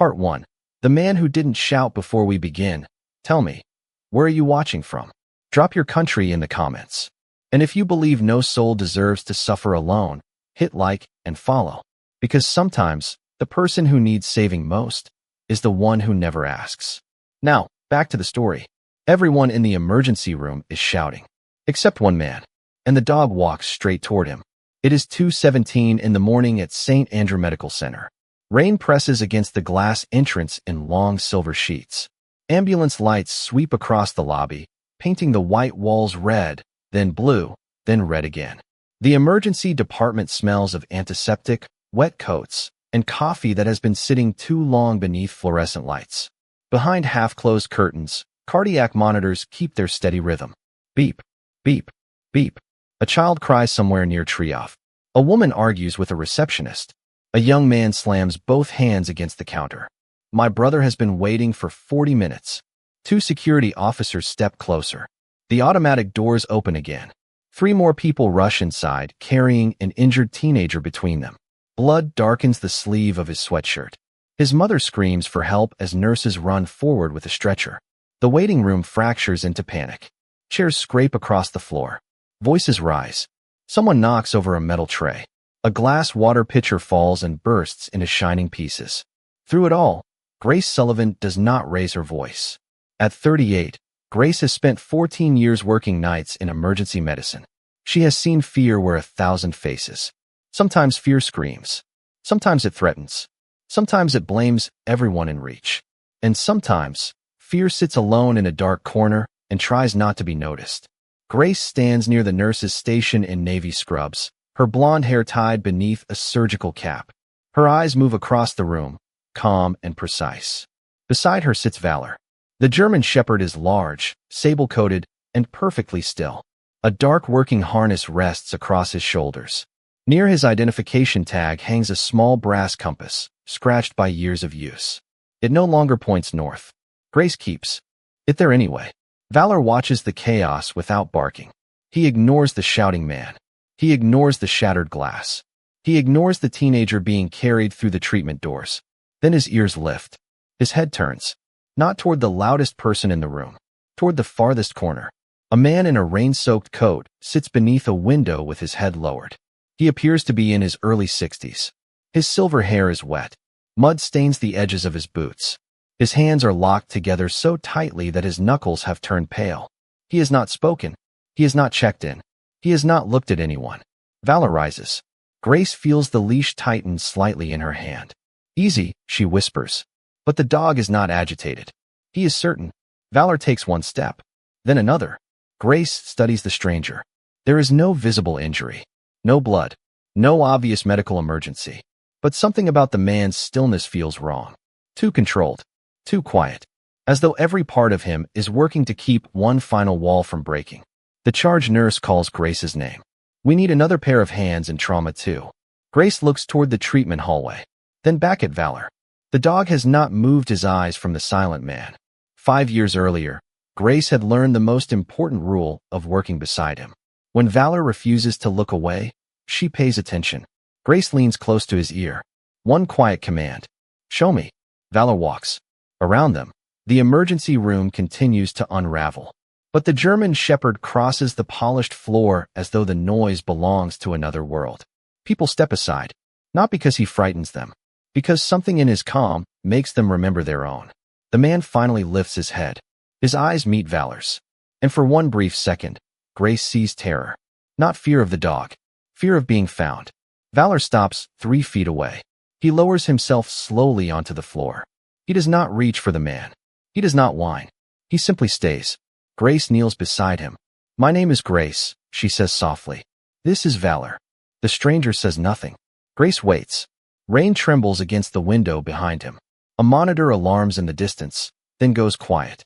Part 1. The man who didn't shout before we begin. Tell me, where are you watching from? Drop your country in the comments. And if you believe no soul deserves to suffer alone, hit like and follow. Because sometimes, the person who needs saving most is the one who never asks. Now, back to the story. Everyone in the emergency room is shouting, except one man, and the dog walks straight toward him. It is 2:17 in the morning at St. Andrew Medical Center. Rain presses against the glass entrance in long silver sheets. Ambulance lights sweep across the lobby, painting the white walls red, then blue, then red again. The emergency department smells of antiseptic, wet coats, and coffee that has been sitting too long beneath fluorescent lights. Behind half-closed curtains, cardiac monitors keep their steady rhythm. Beep, beep, beep. A child cries somewhere near tree-off. A woman argues with a receptionist. A young man slams both hands against the counter. My brother has been waiting for 40 minutes. Two security officers step closer. The automatic doors open again. 3 more people rush inside, carrying an injured teenager between them. Blood darkens the sleeve of his sweatshirt. His mother screams for help as nurses run forward with a stretcher. The waiting room fractures into panic. Chairs scrape across the floor. Voices rise. Someone knocks over a metal tray. A glass water pitcher falls and bursts into shining pieces. Through it all, Grace Sullivan does not raise her voice. At 38, Grace has spent 14 years working nights in emergency medicine. She has seen fear wear 1,000 faces. Sometimes fear screams. Sometimes it threatens. Sometimes it blames everyone in reach. And sometimes, fear sits alone in a dark corner and tries not to be noticed. Grace stands near the nurse's station in navy scrubs, her blonde hair tied beneath a surgical cap. Her eyes move across the room, calm and precise. Beside her sits Valor. The German Shepherd is large, sable-coated, and perfectly still. A dark working harness rests across his shoulders. Near his identification tag hangs a small brass compass, scratched by years of use. It no longer points north. Grace keeps it there anyway. Valor watches the chaos without barking. He ignores the shouting man. He ignores the shattered glass. He ignores the teenager being carried through the treatment doors. Then his ears lift. His head turns. Not toward the loudest person in the room. Toward the farthest corner. A man in a rain-soaked coat sits beneath a window with his head lowered. He appears to be in his early 60s. His silver hair is wet. Mud stains the edges of his boots. His hands are locked together so tightly that his knuckles have turned pale. He has not spoken. He has not checked in. He has not looked at anyone. Valor rises. Grace feels the leash tighten slightly in her hand. Easy, she whispers. But the dog is not agitated. He is certain. Valor takes one step. Then another. Grace studies the stranger. There is no visible injury. No blood. No obvious medical emergency. But something about the man's stillness feels wrong. Too controlled. Too quiet. As though every part of him is working to keep one final wall from breaking. The charge nurse calls Grace's name. We need another pair of hands in trauma too. Grace looks toward the treatment hallway. Then back at Valor. The dog has not moved his eyes from the silent man. 5 years earlier, Grace had learned the most important rule of working beside him. When Valor refuses to look away, she pays attention. Grace leans close to his ear. One quiet command. Show me. Valor walks. Around them, the emergency room continues to unravel. But the German Shepherd crosses the polished floor as though the noise belongs to another world. People step aside. Not because he frightens them. Because something in his calm makes them remember their own. The man finally lifts his head. His eyes meet Valor's. And for one brief second, Grace sees terror. Not fear of the dog. Fear of being found. Valor stops 3 feet away. He lowers himself slowly onto the floor. He does not reach for the man. He does not whine. He simply stays. Grace kneels beside him. My name is Grace, she says softly. This is Valor. The stranger says nothing. Grace waits. Rain trembles against the window behind him. A monitor alarms in the distance, then goes quiet.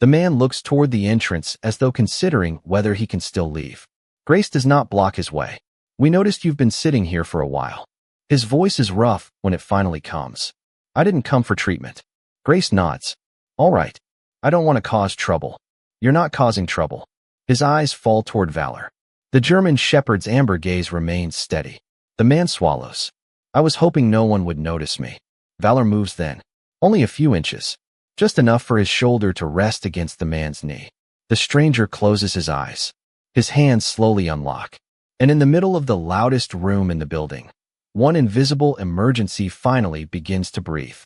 The man looks toward the entrance as though considering whether he can still leave. Grace does not block his way. We noticed you've been sitting here for a while. His voice is rough when it finally comes. I didn't come for treatment. Grace nods. All right. I don't want to cause trouble. You're not causing trouble. His eyes fall toward Valor. The German Shepherd's amber gaze remains steady. The man swallows. I was hoping no one would notice me. Valor moves then. Only a few inches. Just enough for his shoulder to rest against the man's knee. The stranger closes his eyes. His hands slowly unlock. And in the middle of the loudest room in the building, one invisible emergency finally begins to breathe.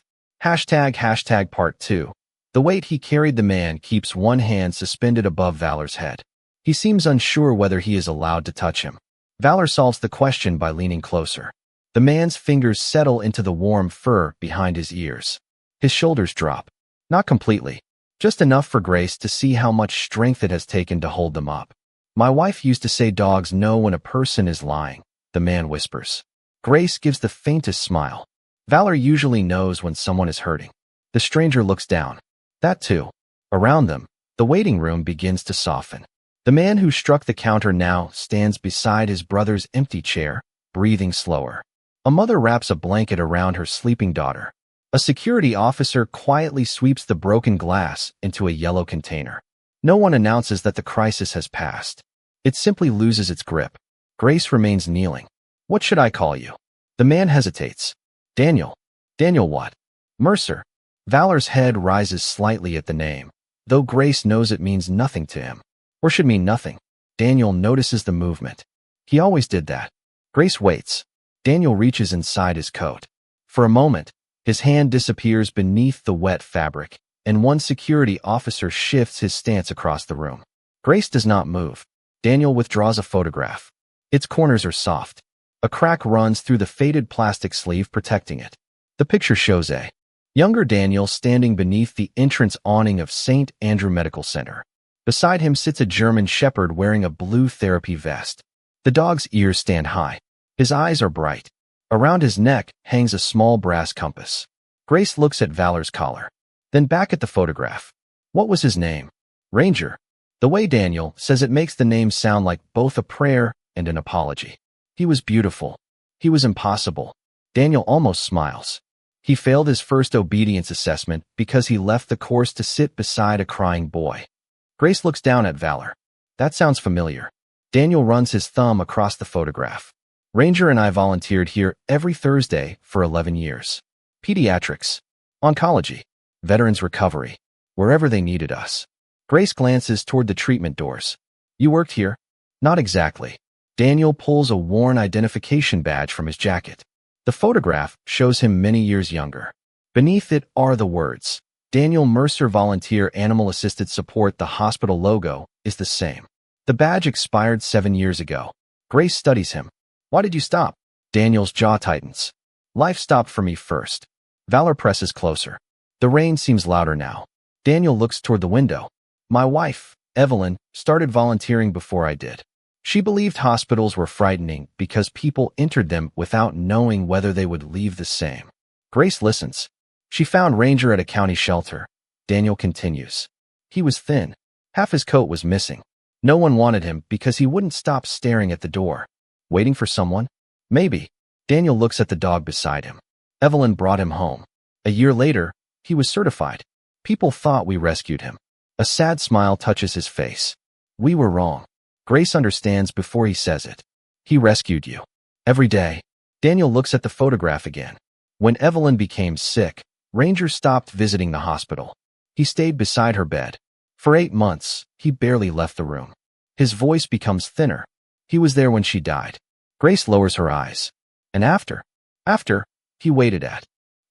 Hashtag part 2. The weight he carried, the man keeps one hand suspended above Valor's head. He seems unsure whether he is allowed to touch him. Valor solves the question by leaning closer. The man's fingers settle into the warm fur behind his ears. His shoulders drop. Not completely. Just enough for Grace to see how much strength it has taken to hold them up. My wife used to say dogs know when a person is lying, the man whispers. Grace gives the faintest smile. Valor usually knows when someone is hurting. The stranger looks down. That too. Around them, the waiting room begins to soften. The man who struck the counter now stands beside his brother's empty chair, breathing slower. A mother wraps a blanket around her sleeping daughter. A security officer quietly sweeps the broken glass into a yellow container. No one announces that the crisis has passed. It simply loses its grip. Grace remains kneeling. What should I call you? The man hesitates. Daniel. Daniel what? Mercer. Valor's head rises slightly at the name, though Grace knows it means nothing to him. Or should mean nothing. Daniel notices the movement. He always did that. Grace waits. Daniel reaches inside his coat. For a moment, his hand disappears beneath the wet fabric, and one security officer shifts his stance across the room. Grace does not move. Daniel withdraws a photograph. Its corners are soft. A crack runs through the faded plastic sleeve protecting it. The picture shows a younger Daniel standing beneath the entrance awning of St. Andrew Medical Center. Beside him sits a German shepherd wearing a blue therapy vest. The dog's ears stand high. His eyes are bright. Around his neck hangs a small brass compass. Grace looks at Valor's collar, then back at the photograph. What was his name? Ranger. The way Daniel says it makes the name sound like both a prayer and an apology. He was beautiful. He was impossible. Daniel almost smiles. He failed his first obedience assessment because he left the course to sit beside a crying boy. Grace looks down at Valor. That sounds familiar. Daniel runs his thumb across the photograph. Ranger and I volunteered here every Thursday for 11 years. Pediatrics, oncology, veterans recovery, wherever they needed us. Grace glances toward the treatment doors. You worked here? Not exactly. Daniel pulls a worn identification badge from his jacket. The photograph shows him many years younger. Beneath it are the words, Daniel Mercer Volunteer Animal Assisted Support. The hospital logo is the same. The badge expired 7 years ago. Grace studies him. Why did you stop? Daniel's jaw tightens. Life stopped for me first. Valor presses closer. The rain seems louder now. Daniel looks toward the window. My wife, Evelyn, started volunteering before I did. She believed hospitals were frightening because people entered them without knowing whether they would leave the same. Grace listens. She found Ranger at a county shelter. Daniel continues. He was thin. Half his coat was missing. No one wanted him because he wouldn't stop staring at the door. Waiting for someone? Maybe. Daniel looks at the dog beside him. Evelyn brought him home. A year later, he was certified. People thought we rescued him. A sad smile touches his face. We were wrong. Grace understands before he says it. He rescued you. Every day. Daniel looks at the photograph again. When Evelyn became sick, Ranger stopped visiting the hospital. He stayed beside her bed. For 8 months, he barely left the room. His voice becomes thinner. He was there when she died. Grace lowers her eyes. And after, he waited at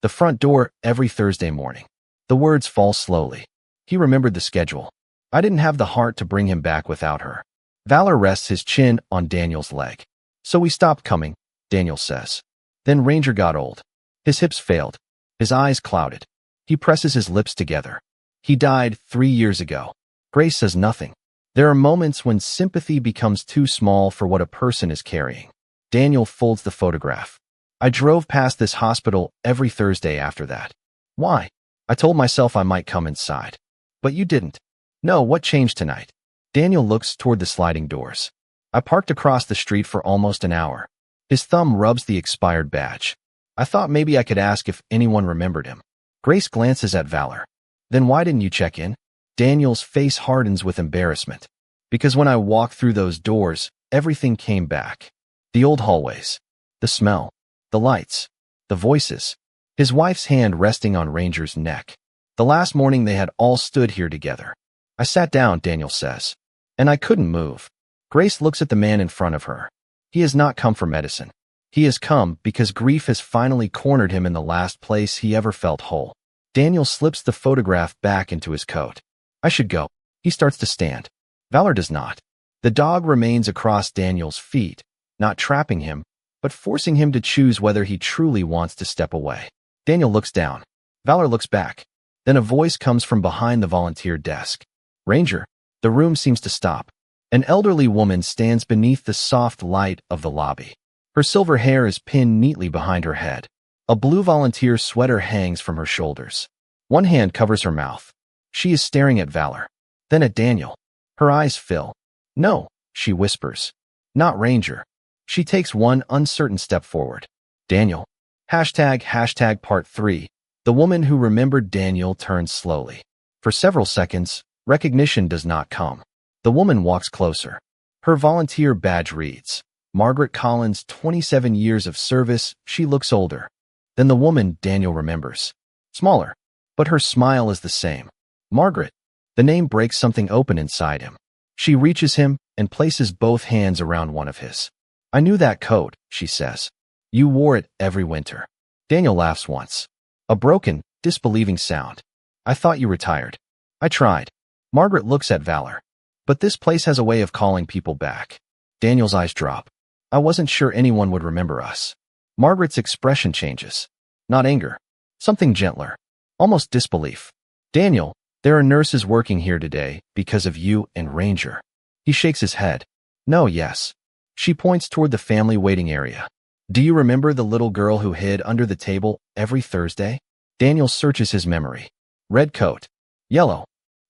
the front door every Thursday morning. The words fall slowly. He remembered the schedule. I didn't have the heart to bring him back without her. Valor rests his chin on Daniel's leg. So we stopped coming, Daniel says. Then Ranger got old. His hips failed. His eyes clouded. He presses his lips together. He died 3 years ago. Grace says nothing. There are moments when sympathy becomes too small for what a person is carrying. Daniel folds the photograph. I drove past this hospital every Thursday after that. Why? I told myself I might come inside. But you didn't. No, what changed tonight? Daniel looks toward the sliding doors. I parked across the street for almost an hour. His thumb rubs the expired badge. I thought maybe I could ask if anyone remembered him. Grace glances at Valor. Then why didn't you check in? Daniel's face hardens with embarrassment. Because when I walked through those doors, everything came back. The old hallways. The smell. The lights. The voices. his wife's hand resting on Ranger's neck. The last morning they had all stood here together. I sat down, Daniel says, and I couldn't move. Grace looks at the man in front of her. He has not come for medicine. He has come because grief has finally cornered him in the last place he ever felt whole. Daniel slips the photograph back into his coat. I should go. He starts to stand. Valor does not. The dog remains across Daniel's feet, not trapping him, but forcing him to choose whether he truly wants to step away. Daniel looks down. Valor looks back. Then a voice comes from behind the volunteer desk. Ranger. The room seems to stop. An elderly woman stands beneath the soft light of the lobby. Her silver hair is pinned neatly behind her head. A blue volunteer sweater hangs from her shoulders. One hand covers her mouth. She is staring at Valor, then at Daniel. Her eyes fill. No, she whispers. Not Ranger. She takes one uncertain step forward. Daniel. Hashtag part 3. The woman who remembered Daniel turns slowly. For several seconds, recognition does not come. The woman walks closer. Her volunteer badge reads, Margaret Collins, 27 years of service. She looks older than the woman Daniel remembers. Smaller, but her smile is the same. Margaret. The name breaks something open inside him. She reaches him and places both hands around one of his. I knew that coat, she says. You wore it every winter. Daniel laughs once. A broken, disbelieving sound. I thought you retired. I tried. Margaret looks at Valor. But this place has a way of calling people back. Daniel's eyes drop. I wasn't sure anyone would remember us. Margaret's expression changes. Not anger. Something gentler. Almost disbelief. Daniel, there are nurses working here today because of you and Ranger. He shakes his head. No, yes. She points toward the family waiting area. Do you remember the little girl who hid under the table every Thursday? Daniel searches his memory. Red coat. Yellow.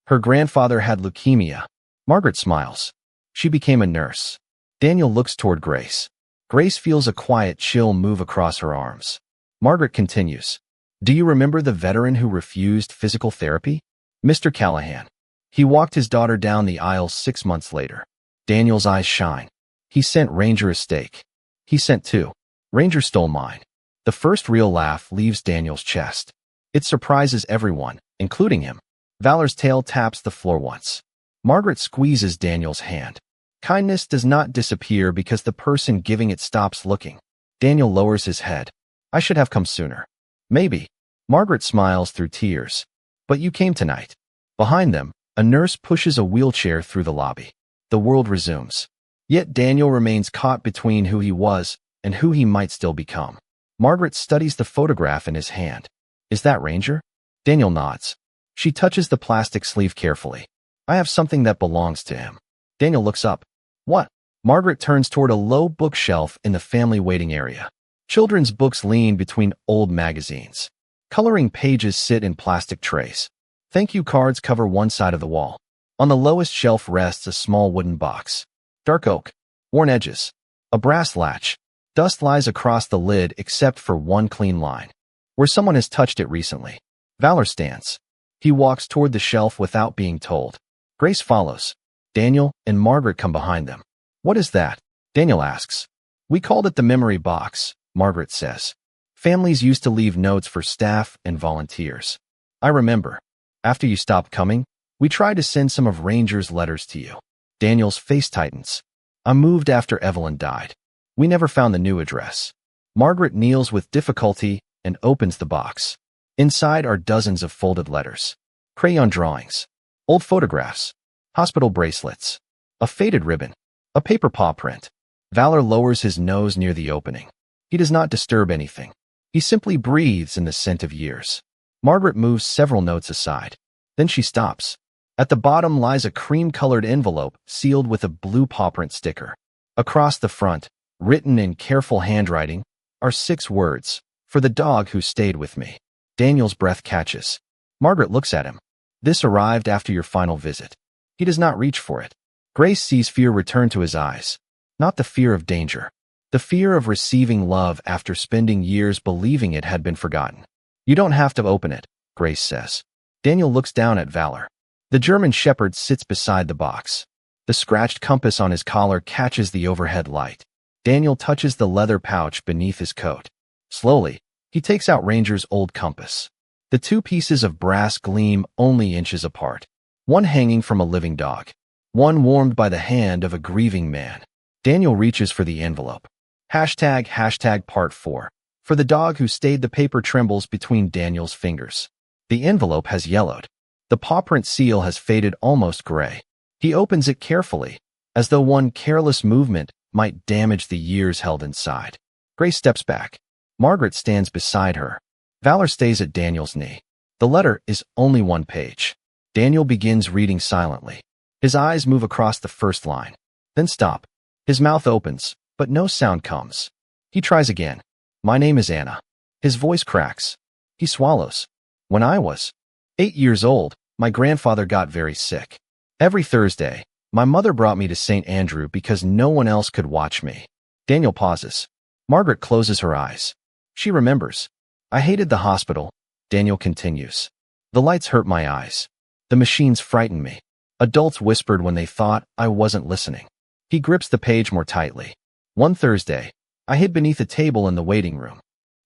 Her grandfather had leukemia. Margaret smiles. She became a nurse. Daniel looks toward Grace. Grace feels a quiet chill move across her arms. Margaret continues. Do you remember the veteran who refused physical therapy? Mr. Callahan. He walked his daughter down the aisle 6 months later. Daniel's eyes shine. He sent Ranger a steak. He sent 2. Ranger stole mine. The first real laugh leaves Daniel's chest. It surprises everyone, including him. Valor's tail taps the floor once. Margaret squeezes Daniel's hand. Kindness does not disappear because the person giving it stops looking. Daniel lowers his head. I should have come sooner. Maybe. Margaret smiles through tears. But you came tonight. Behind them, a nurse pushes a wheelchair through the lobby. The world resumes. Yet Daniel remains caught between who he was and who he might still become. Margaret studies the photograph in his hand. Is that Ranger? Daniel nods. She touches the plastic sleeve carefully. I have something that belongs to him. Daniel looks up. What? Margaret turns toward a low bookshelf in the family waiting area. Children's books lean between old magazines. Coloring pages sit in plastic trays. Thank you cards cover one side of the wall. On the lowest shelf rests a small wooden box. Dark oak. Worn edges. A brass latch. Dust lies across the lid except for one clean line, where someone has touched it recently. Valor stands. He walks toward the shelf without being told. Grace follows. Daniel and Margaret come behind them. What is that? Daniel asks. We called it the memory box, Margaret says. Families used to leave notes for staff and volunteers. I remember. After you stopped coming, we tried to send some of Ranger's letters to you. Daniel's face tightens. I moved after Evelyn died. We never found the new address. Margaret kneels with difficulty and opens the box. Inside are dozens of folded letters, crayon drawings, old photographs, hospital bracelets, a faded ribbon, a paper paw print. Valor lowers his nose near the opening. He does not disturb anything. He simply breathes in the scent of years. Margaret moves several notes aside. Then she stops. At the bottom lies a cream-colored envelope sealed with a blue paw print sticker. Across the front, written in careful handwriting, are 6 words, for the dog who stayed with me. Daniel's breath catches. Margaret looks at him. This arrived after your final visit. He does not reach for it. Grace sees fear return to his eyes. Not the fear of danger. The fear of receiving love after spending years believing it had been forgotten. You don't have to open it, Grace says. Daniel looks down at Valor. The German shepherd sits beside the box. The scratched compass on his collar catches the overhead light. Daniel touches the leather pouch beneath his coat. Slowly, He takes out Ranger's old compass. The two pieces of brass gleam only inches apart, one hanging from a living dog, one warmed by the hand of a grieving man. Daniel reaches for the envelope. Hashtag part 4. For the dog who stayed, the paper trembles between Daniel's fingers. The envelope has yellowed. The paw print seal has faded almost gray. He opens it carefully, as though one careless movement might damage the years held inside. Grace steps back. Margaret stands beside her. Valor stays at Daniel's knee. The letter is only one page. Daniel begins reading silently. His eyes move across the first line, then stop. His mouth opens, but no sound comes. He tries again. My name is Anna. His voice cracks. He swallows. When I was 8 years old, my grandfather got very sick. Every Thursday, my mother brought me to St. Andrew because no one else could watch me. Daniel pauses. Margaret closes her eyes. She remembers. I hated the hospital. Daniel continues. The lights hurt my eyes. The machines frightened me. Adults whispered when they thought I wasn't listening. He grips the page more tightly. One Thursday, I hid beneath a table in the waiting room.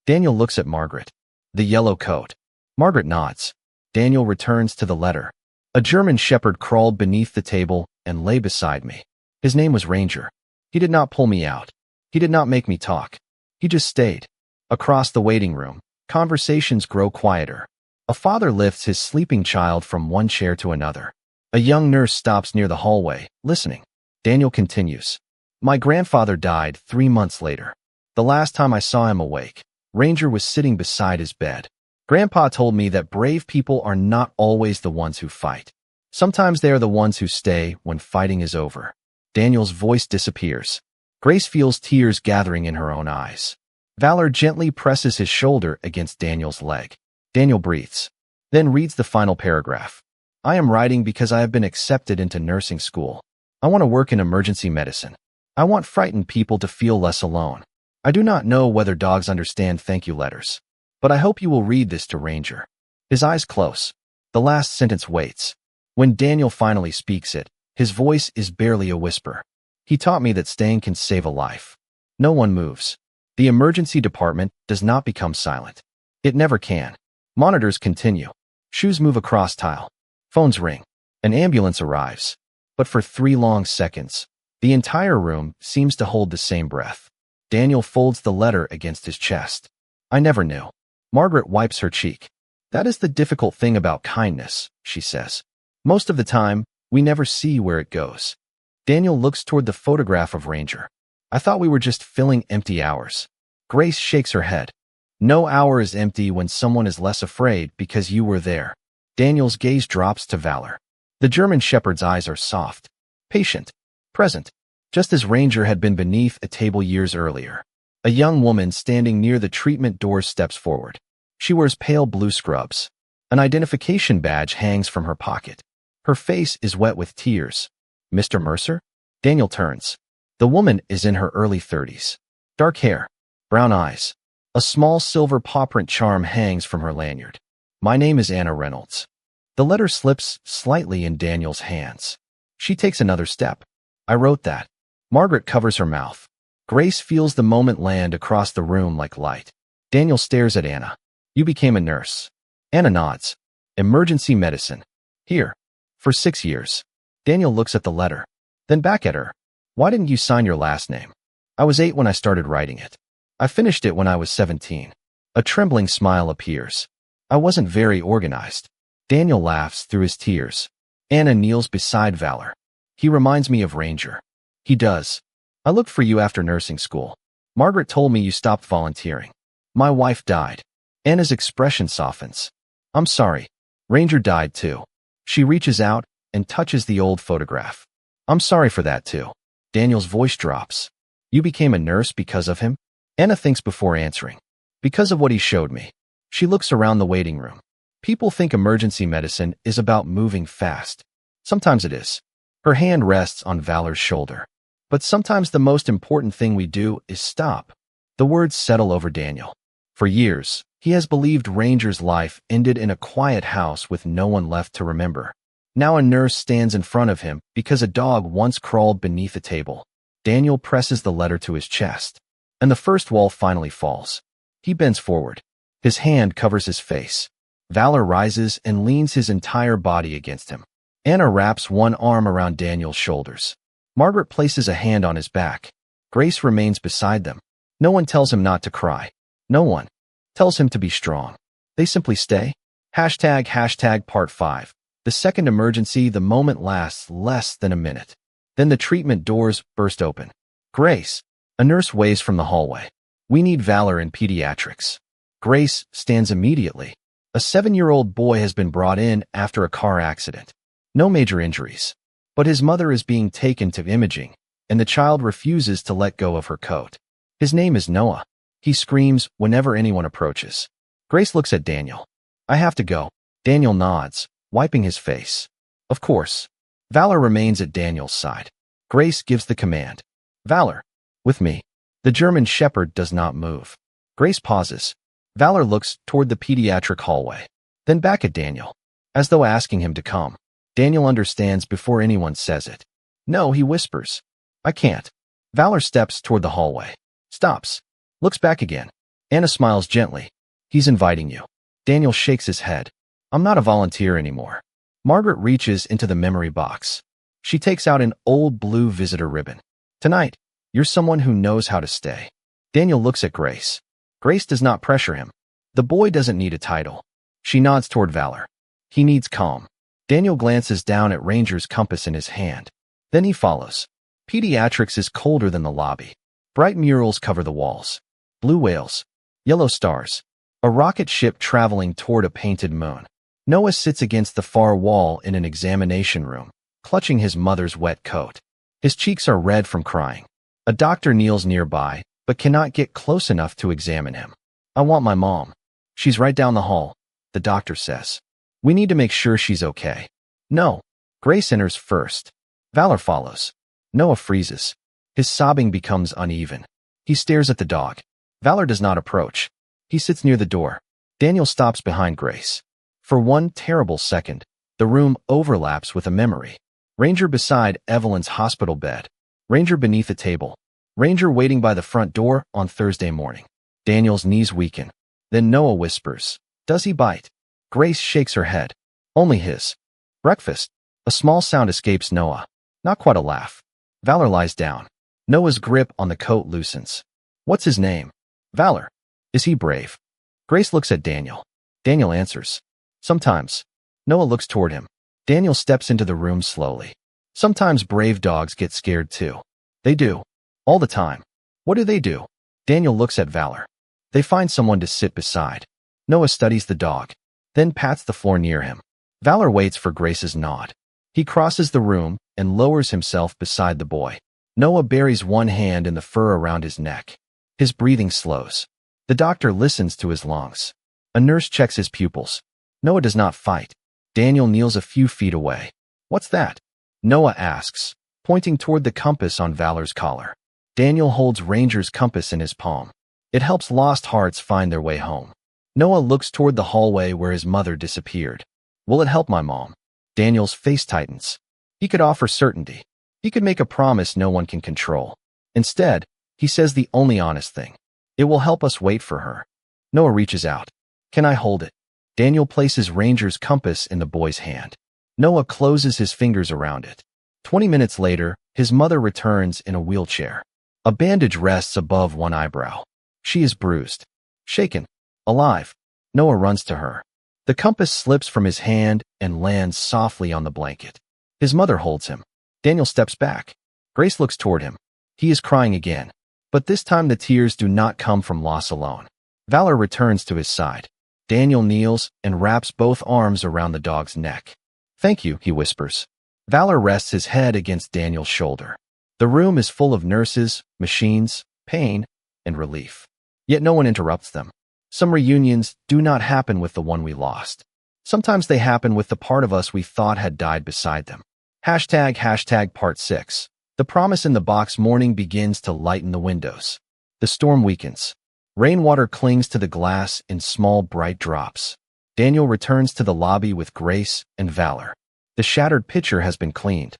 Daniel looks at Margaret. The yellow coat. Margaret nods. Daniel returns to the letter. A German shepherd crawled beneath the table and lay beside me. His name was Ranger. He did not pull me out. He did not make me talk. He just stayed. Across the waiting room, conversations grow quieter. A father lifts his sleeping child from one chair to another. A young nurse stops near the hallway, listening. Daniel continues. My grandfather died 3 months later. The last time I saw him awake, Ranger was sitting beside his bed. Grandpa told me that brave people are not always the ones who fight. Sometimes they are the ones who stay when fighting is over. Daniel's voice disappears. Grace feels tears gathering in her own eyes. Valor gently presses his shoulder against Daniel's leg. Daniel breathes, then reads the final paragraph. I am writing because I have been accepted into nursing school. I want to work in emergency medicine. I want frightened people to feel less alone. I do not know whether dogs understand thank you letters, but I hope you will read this to Ranger. His eyes close. The last sentence waits. When Daniel finally speaks it, his voice is barely a whisper. He taught me that staying can save a life. No one moves. The emergency department does not become silent. It never can. Monitors continue. Shoes move across tile. Phones ring. An ambulance arrives. But for 3 long seconds, the entire room seems to hold the same breath. Daniel folds the letter against his chest. I never knew. Margaret wipes her cheek. That is the difficult thing about kindness, she says. Most of the time, we never see where it goes. Daniel looks toward the photograph of Ranger. I thought we were just filling empty hours. Grace shakes her head. No hour is empty when someone is less afraid because you were there. Daniel's gaze drops to Valor. The German shepherd's eyes are soft, patient, present, just as Ranger had been beneath a table years earlier. A young woman standing near the treatment doors steps forward. She wears pale blue scrubs. An identification badge hangs from her pocket. Her face is wet with tears. Mr. Mercer? Daniel turns. The woman is in her early 30s. Dark hair, brown eyes. A small silver paw print charm hangs from her lanyard. My name is Anna Reynolds. The letter slips slightly in Daniel's hands. She takes another step. I wrote that. Margaret covers her mouth. Grace feels the moment land across the room like light. Daniel stares at Anna. You became a nurse. Anna nods. Emergency medicine. Here. For 6 years. Daniel looks at the letter, then back at her. Why didn't you sign your last name? I was 8 when I started writing it. I finished it when I was 17. A trembling smile appears. I wasn't very organized. Daniel laughs through his tears. Anna kneels beside Valor. He reminds me of Ranger. He does. I looked for you after nursing school. Margaret told me you stopped volunteering. My wife died. Anna's expression softens. I'm sorry. Ranger died too. She reaches out and touches the old photograph. I'm sorry for that too. Daniel's voice drops. You became a nurse because of him? Anna thinks before answering. Because of what he showed me. She looks around the waiting room. People think emergency medicine is about moving fast. Sometimes it is. Her hand rests on Valor's shoulder. But sometimes the most important thing we do is stop. The words settle over Daniel. For years, he has believed Ranger's life ended in a quiet house with no one left to remember. Now a nurse stands in front of him because a dog once crawled beneath a table. Daniel presses the letter to his chest, and the first wall finally falls. He bends forward. His hand covers his face. Valor rises and leans his entire body against him. Anna wraps one arm around Daniel's shoulders. Margaret places a hand on his back. Grace remains beside them. No one tells him not to cry. No one tells him to be strong. They simply stay. ## Part 5. The second emergency. The moment lasts less than a minute. Then the treatment doors burst open. Grace. A nurse waves from the hallway. We need Valor in pediatrics. Grace stands immediately. A 7-year-old boy has been brought in after a car accident. No major injuries. But his mother is being taken to imaging, and the child refuses to let go of her coat. His name is Noah. He screams whenever anyone approaches. Grace looks at Daniel. I have to go. Daniel nods, wiping his face. Of course. Valor remains at Daniel's side. Grace gives the command. Valor. With me. The German shepherd does not move. Grace pauses. Valor looks toward the pediatric hallway, then back at Daniel, as though asking him to come. Daniel understands before anyone says it. No, he whispers. I can't. Valor steps toward the hallway. Stops. Looks back again. Anna smiles gently. He's inviting you. Daniel shakes his head. I'm not a volunteer anymore. Margaret reaches into the memory box. She takes out an old blue visitor ribbon. Tonight, you're someone who knows how to stay. Daniel looks at Grace. Grace does not pressure him. The boy doesn't need a title. She nods toward Valor. He needs calm. Daniel glances down at Ranger's compass in his hand. Then he follows. Pediatrics is colder than the lobby. Bright murals cover the walls. Blue whales. Yellow stars. A rocket ship traveling toward a painted moon. Noah sits against the far wall in an examination room, clutching his mother's wet coat. His cheeks are red from crying. A doctor kneels nearby, but cannot get close enough to examine him. I want my mom. She's right down the hall, the doctor says. We need to make sure she's okay. No. Grace enters first. Valor follows. Noah freezes. His sobbing becomes uneven. He stares at the dog. Valor does not approach. He sits near the door. Daniel stops behind Grace. For one terrible second, the room overlaps with a memory. Ranger beside Evelyn's hospital bed. Ranger beneath a table. Ranger waiting by the front door on Thursday morning. Daniel's knees weaken. Then Noah whispers, does he bite? Grace shakes her head. Only his. Breakfast. A small sound escapes Noah. Not quite a laugh. Valor lies down. Noah's grip on the coat loosens. What's his name? Valor. Is he brave? Grace looks at Daniel. Daniel answers. Sometimes. Noah looks toward him. Daniel steps into the room slowly. Sometimes brave dogs get scared too. They do. All the time. What do? Daniel looks at Valor. They find someone to sit beside. Noah studies the dog, then pats the floor near him. Valor waits for Grace's nod. He crosses the room and lowers himself beside the boy. Noah buries one hand in the fur around his neck. His breathing slows. The doctor listens to his lungs. A nurse checks his pupils. Noah does not fight. Daniel kneels a few feet away. What's that? Noah asks, pointing toward the compass on Valor's collar. Daniel holds Ranger's compass in his palm. It helps lost hearts find their way home. Noah looks toward the hallway where his mother disappeared. Will it help my mom? Daniel's face tightens. He could offer certainty. He could make a promise no one can control. Instead, he says the only honest thing. It will help us wait for her. Noah reaches out. Can I hold it? Daniel places Ranger's compass in the boy's hand. Noah closes his fingers around it. 20 minutes later, his mother returns in a wheelchair. A bandage rests above one eyebrow. She is bruised. Shaken. Alive. Noah runs to her. The compass slips from his hand and lands softly on the blanket. His mother holds him. Daniel steps back. Grace looks toward him. He is crying again. But this time the tears do not come from loss alone. Valor returns to his side. Daniel kneels and wraps both arms around the dog's neck. Thank you, he whispers. Valor rests his head against Daniel's shoulder. The room is full of nurses, machines, pain, and relief. Yet no one interrupts them. Some reunions do not happen with the one we lost. Sometimes they happen with the part of us we thought had died beside them. ## Part 6. The promise in the box. Morning begins to lighten the windows. The storm weakens. Rainwater clings to the glass in small bright drops. Daniel returns to the lobby with Grace and Valor. The shattered pitcher has been cleaned.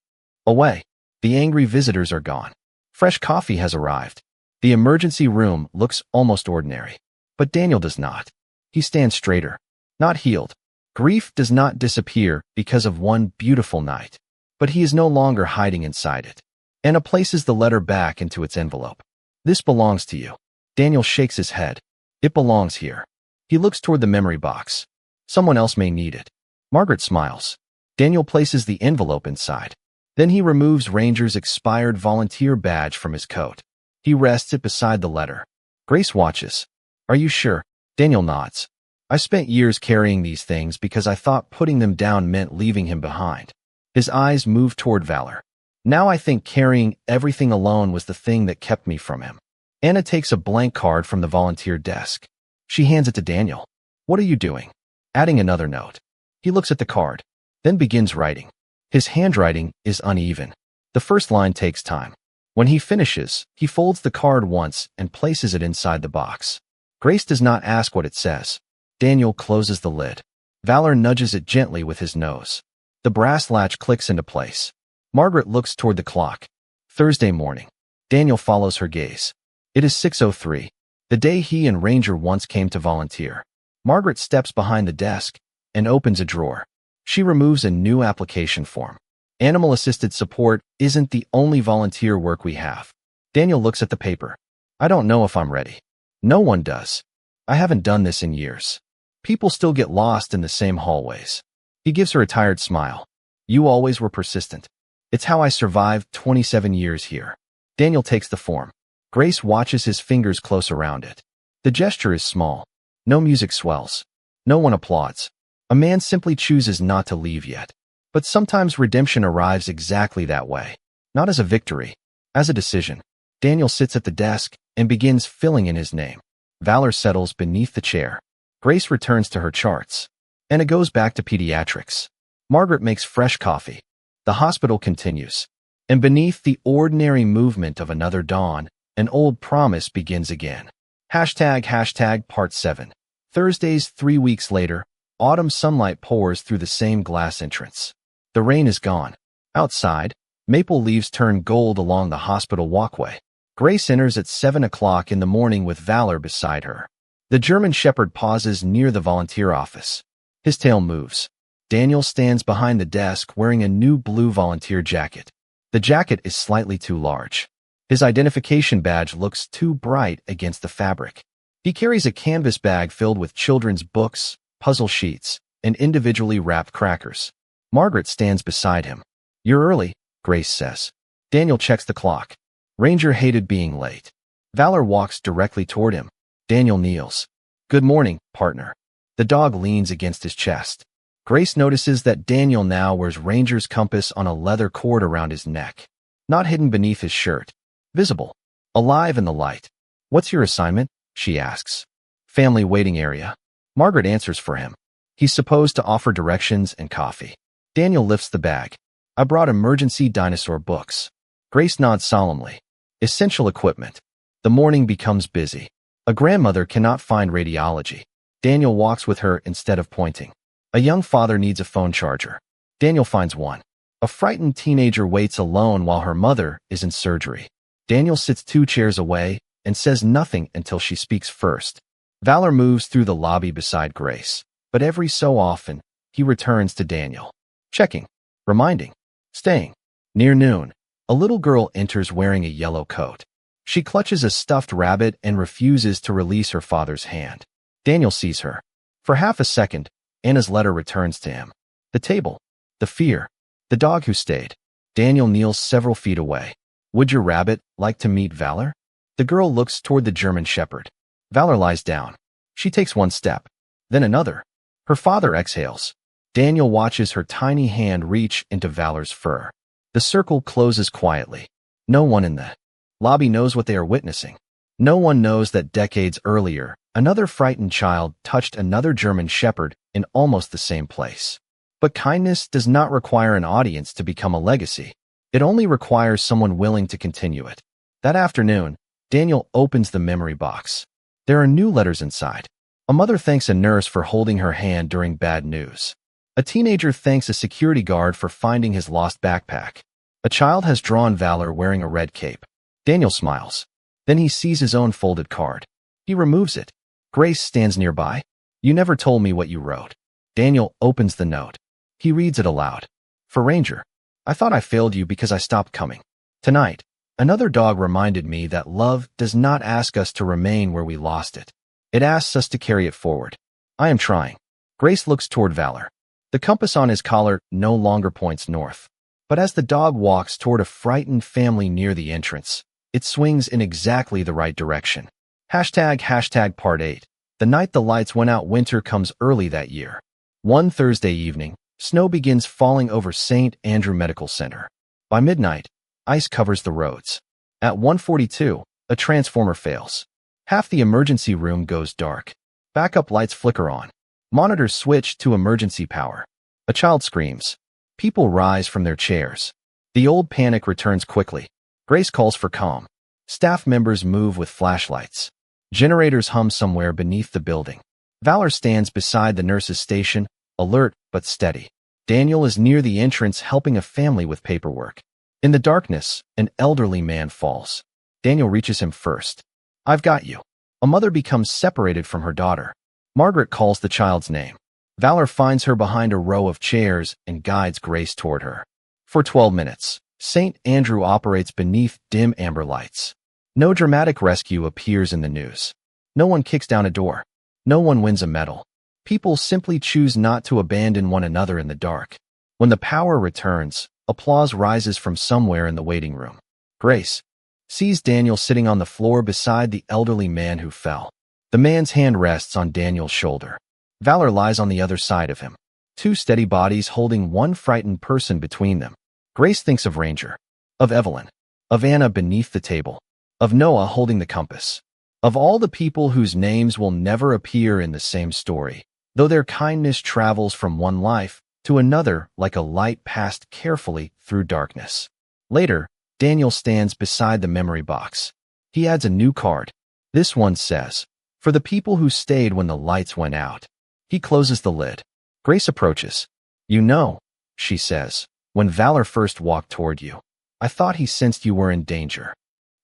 Away. The angry visitors are gone. Fresh coffee has arrived. The emergency room looks almost ordinary. But Daniel does not. He He stands straighter, not healed. Grief does not disappear because of one beautiful night, but he is no longer hiding inside it. Anna places the letter back into its envelope. This belongs to you. Daniel shakes his head. It belongs here. He looks toward the memory box. Someone else may need it. Margaret smiles. Daniel places the envelope inside. Then he removes Ranger's expired volunteer badge from his coat. He rests it beside the letter. Grace watches. Are you sure? Daniel nods. I spent years carrying these things because I thought putting them down meant leaving him behind. His eyes move toward Valor. Now I think carrying everything alone was the thing that kept me from him. Anna takes a blank card from the volunteer desk. She hands it to Daniel. What are you doing? Adding another note. He looks at the card, then begins writing. His handwriting is uneven. The first line takes time. When he finishes, he folds the card once and places it inside the box. Grace does not ask what it says. Daniel closes the lid. Valor nudges it gently with his nose. The brass latch clicks into place. Margaret looks toward the clock. Thursday morning. Daniel follows her gaze. It is 6:03, the day he and Ranger once came to volunteer. Margaret steps behind the desk and opens a drawer. She removes a new application form. Animal-assisted support isn't the only volunteer work we have. Daniel looks at the paper. I don't know if I'm ready. No one does. I haven't done this in years. People still get lost in the same hallways. He gives her a tired smile. You always were persistent. It's how I survived 27 years here. Daniel takes the form. Grace watches his fingers close around it. The gesture is small. No music swells. No one applauds. A man simply chooses not to leave yet. But sometimes redemption arrives exactly that way. Not as a victory, as a decision. Daniel sits at the desk and begins filling in his name. Valor settles beneath the chair. Grace returns to her charts. Anna goes back to pediatrics. Margaret makes fresh coffee. The hospital continues. And beneath the ordinary movement of another dawn, an old promise begins again. Part 7. Thursdays 3 weeks later, autumn sunlight pours through the same glass entrance. The rain is gone. Outside, maple leaves turn gold along the hospital walkway. Grace enters at 7 o'clock in the morning with Valor beside her. The German Shepherd pauses near the volunteer office. His tail moves. Daniel stands behind the desk wearing a new blue volunteer jacket. The jacket is slightly too large. His identification badge looks too bright against the fabric. He carries a canvas bag filled with children's books, puzzle sheets, and individually wrapped crackers. Margaret stands beside him. You're early, Grace says. Daniel checks the clock. Ranger hated being late. Valor walks directly toward him. Daniel kneels. Good morning, partner. The dog leans against his chest. Grace notices that Daniel now wears Ranger's compass on a leather cord around his neck. Not hidden beneath his shirt. Visible. Alive in the light. What's your assignment? She asks. Family waiting area. Margaret answers for him. He's supposed to offer directions and coffee. Daniel lifts the bag. I brought emergency dinosaur books. Grace nods solemnly. Essential equipment. The morning becomes busy. A grandmother cannot find radiology. Daniel walks with her instead of pointing. A young father needs a phone charger. Daniel finds one. A frightened teenager waits alone while her mother is in surgery. Daniel sits 2 chairs away and says nothing until she speaks first. Valor moves through the lobby beside Grace, but every so often, he returns to Daniel. Checking. Reminding. Staying. Near noon, a little girl enters wearing a yellow coat. She clutches a stuffed rabbit and refuses to release her father's hand. Daniel sees her. For half a second, Anna's letter returns to him. The table. The fear. The dog who stayed. Daniel kneels several feet away. Would your rabbit like to meet Valor? The girl looks toward the German Shepherd. Valor lies down. She takes 1 step. Then another. Her father exhales. Daniel watches her tiny hand reach into Valor's fur. The circle closes quietly. No one in the lobby knows what they are witnessing. No one knows that decades earlier, another frightened child touched another German Shepherd in almost the same place. But kindness does not require an audience to become a legacy. It only requires someone willing to continue it. That afternoon, Daniel opens the memory box. There are new letters inside. A mother thanks a nurse for holding her hand during bad news. A teenager thanks a security guard for finding his lost backpack. A child has drawn Valor wearing a red cape. Daniel smiles. Then he sees his own folded card. He removes it. Grace stands nearby. You never told me what you wrote. Daniel opens the note. He reads it aloud. For Ranger, I thought I failed you because I stopped coming. Tonight, another dog reminded me that love does not ask us to remain where we lost it. It asks us to carry it forward. I am trying. Grace looks toward Valor. The compass on his collar no longer points north. But as the dog walks toward a frightened family near the entrance, it swings in exactly the right direction. ## Part 8. The night the lights went out, winter comes early that year. One Thursday evening, snow begins falling over St. Andrew Medical Center. By midnight, ice covers the roads. At 1:42, a transformer fails. Half the emergency room goes dark. Backup lights flicker on. Monitors switch to emergency power. A child screams. People rise from their chairs. The old panic returns quickly. Grace calls for calm. Staff members move with flashlights. Generators hum somewhere beneath the building. Valor stands beside the nurse's station, alert but steady. Daniel is near the entrance helping a family with paperwork. In the darkness, an elderly man falls. Daniel reaches him first. I've got you. A mother becomes separated from her daughter. Margaret calls the child's name. Valor finds her behind a row of chairs and guides Grace toward her. For 12 minutes, St. Andrew operates beneath dim amber lights. No dramatic rescue appears in the news. No one kicks down a door. No one wins a medal. People simply choose not to abandon one another in the dark. When the power returns, applause rises from somewhere in the waiting room. Grace sees Daniel sitting on the floor beside the elderly man who fell. The man's hand rests on Daniel's shoulder. Valor lies on the other side of him. Two steady bodies holding one frightened person between them. Grace thinks of Ranger, of Evelyn, of Anna beneath the table, of Noah holding the compass, of all the people whose names will never appear in the same story, though their kindness travels from one life to another like a light passed carefully through darkness. Later, Daniel stands beside the memory box. He adds a new card. This one says, for the people who stayed when the lights went out. He closes the lid. Grace approaches. You know, she says, when Valor first walked toward you, I thought he sensed you were in danger.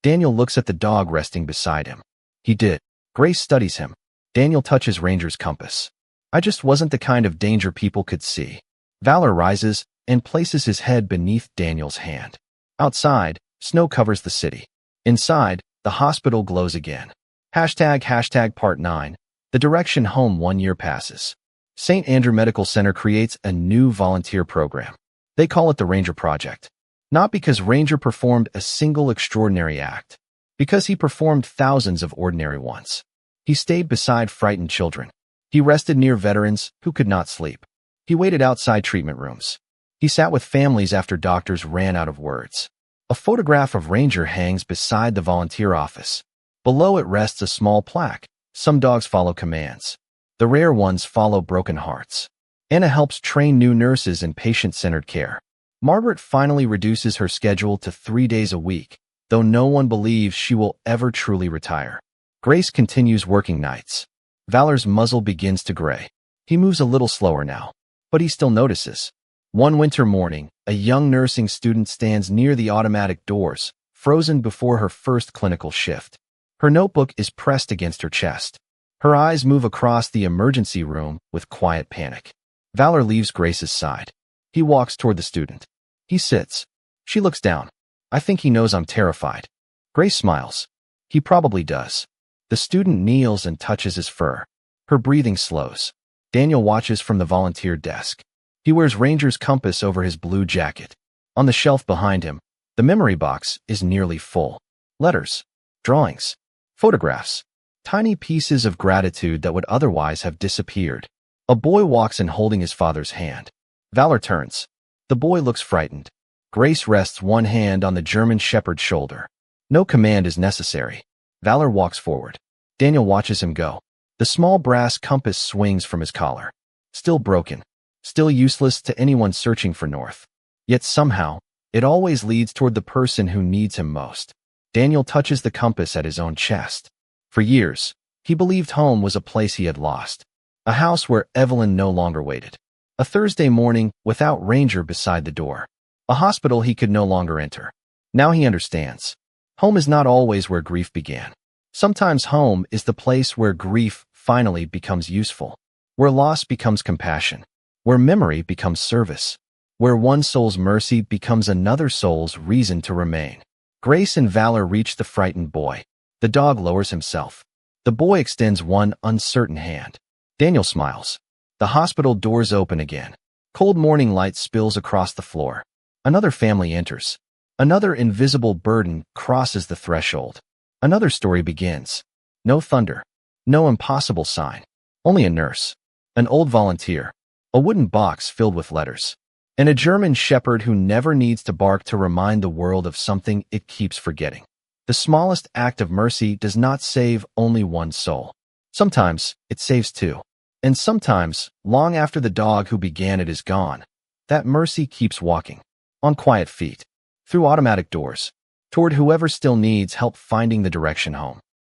Daniel looks at the dog resting beside him. He did. Grace studies him. Daniel touches Ranger's compass. I just wasn't the kind of danger people could see. Valor rises and places his head beneath Daniel's hand. Outside, snow covers the city. Inside, the hospital glows again. ## Part 9. The direction home 1 year passes. St. Andrew Medical Center creates a new volunteer program. They call it the Ranger Project. Not because Ranger performed a single extraordinary act, because he performed thousands of ordinary ones. He stayed beside frightened children. He rested near veterans who could not sleep. He waited outside treatment rooms. He sat with families after doctors ran out of words. A photograph of Ranger hangs beside the volunteer office. Below it rests a small plaque. Some dogs follow commands. The rare ones follow broken hearts. Anna helps train new nurses in patient-centered care. Margaret finally reduces her schedule to 3 days a week, though no one believes she will ever truly retire. Grace continues working nights. Valor's muzzle begins to gray. He moves a little slower now, but he still notices. One winter morning, a young nursing student stands near the automatic doors, frozen before her first clinical shift. Her notebook is pressed against her chest. Her eyes move across the emergency room with quiet panic. Valor leaves Grace's side. He walks toward the student. He sits. She looks down. I think he knows I'm terrified. Grace smiles. He probably does. The student kneels and touches his fur. Her breathing slows. Daniel watches from the volunteer desk. He wears Ranger's compass over his blue jacket. On the shelf behind him, the memory box is nearly full. Letters, drawings, photographs, tiny pieces of gratitude that would otherwise have disappeared. A boy walks in holding his father's hand. Valor turns. The boy looks frightened. Grace rests one hand on the German shepherd's shoulder. No command is necessary. Valor walks forward. Daniel watches him go. The small brass compass swings from his collar. Still broken. Still useless to anyone searching for north. Yet somehow, it always leads toward the person who needs him most. Daniel touches the compass at his own chest. For years, he believed home was a place he had lost. A house where Evelyn no longer waited. A Thursday morning without Ranger beside the door. A hospital he could no longer enter. Now he understands. Home is not always where grief began. Sometimes home is the place where grief finally becomes useful. where loss becomes compassion, where memory becomes service, where one soul's mercy becomes another soul's reason to remain. Grace and valor reach the frightened boy. The dog lowers himself. The boy extends one uncertain hand. Daniel smiles. The hospital doors open again. Cold morning light spills across the floor. Another family enters. Another invisible burden crosses the threshold. Another story begins. No thunder. No impossible sign. Only a nurse. An old volunteer. A wooden box filled with letters. And a German shepherd who never needs to bark to remind the world of something it keeps forgetting. The smallest act of mercy does not save only one soul. Sometimes it saves two. And sometimes, long after the dog who began it is gone, that mercy keeps walking, on quiet feet, through automatic doors, toward whoever still needs help finding the direction home.